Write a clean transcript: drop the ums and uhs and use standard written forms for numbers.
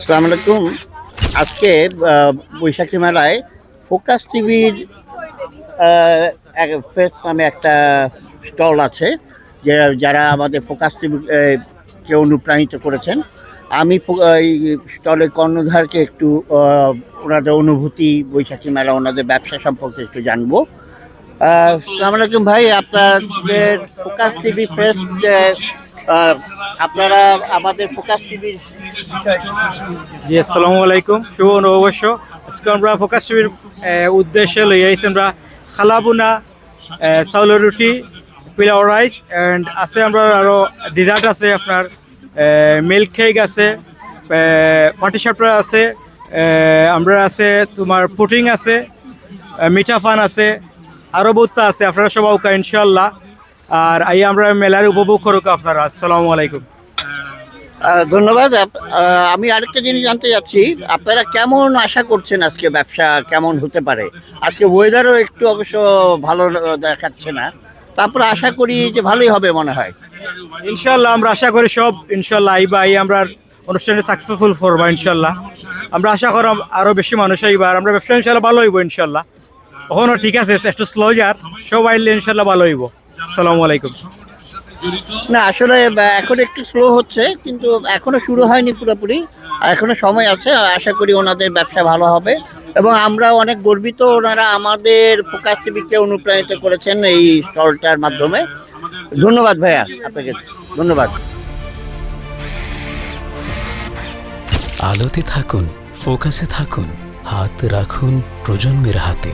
আসসালামু আলাইকুম। আজকে বৈশাখী মেলায় ফোকাস টিভির ফেস্ট নামে একটা স্টল আছে, যারা আমাদের ফোকাস টিভি কে অনুপ্রাণিত করেছেন। আমি এই স্টলের কর্ণধারকে একটু ওনাদের অনুভূতি, বৈশাখী মেলা, ওনাদের ব্যবসা সম্পর্কে একটু জানবো। আসসালামু আলাইকুম ভাই, আপনাদের ফোকাস টিভি ফেস্ট, আপনারা আমাদের ফোকাস টিভির জি আসসালামু আলাইকুম, শুভ নববর্ষ। আজকে আমরা ফোকাস টিভির উদ্দেশ্যে লই আইছি আমরা খালাবুনা, চাউলের রুটি, পিলাও রাইস অ্যান্ড আছে আমরা আরও ডিজার্ট আছে, আপনার মিল্ক কেক আছে, পাটিসাপটা আছে, আমরা আছে তোমার পুটিং আছে, মিঠা ফান আছে, আরও বহুতটা আছে। আপনারা সবাই ওকা ইনশাল্লাহ আর আই আমরা মেলার উপভোগ করুক আপনারা। আসসালামু আলাইকুম। ধন্যবাদ। আমি আরেকটা জিনিস জানতে চাচ্ছি, আপনারা কেমন আশা করছেন আজকে ব্যবসা কেমন হতে পারে? আজকে ওয়েদারও একটু অবশ্য ভালো দেখাচ্ছে না, তারপরে আশা করি যে ভালোই হবে মনে হয়। ইনশাল্লাহ আমরা আশা করি সব ইনশাল্লাহ আইবা, আই আমরা অনুষ্ঠানে সাকসেসফুল করবো ইনশাল্লাহ। আমরা আশা করি আরো বেশি মানুষ আইবা, আর আমরা ব্যবসা ইনশাল্লাহ ভালো হইব ইনশাল্লাহ। ওখানে ঠিক আছে, একটু স্লো যার, সব আইলে ইনশাল্লাহ ভালো হইব। আসসালামু আলাইকুম। না আসলে এখন একটু স্লো হচ্ছে, কিন্তু এখনো শুরু হয়নি পুরোপুরি, এখনো সময় আছে। আশা করি ওনাদের ব্যবসা ভালো হবে এবং আমরা অনেক গর্বিত, ওনারা আমাদের ফোকাস টিভিকে অনুপ্রাণিত করেছেন এই স্টলটার মাধ্যমে। ধন্যবাদ ভাইয়া, আপনাকে ধন্যবাদ। আলোতে থাকুন, ফোকাসে থাকুন, হাত রাখুন প্রজন্মের হাতে।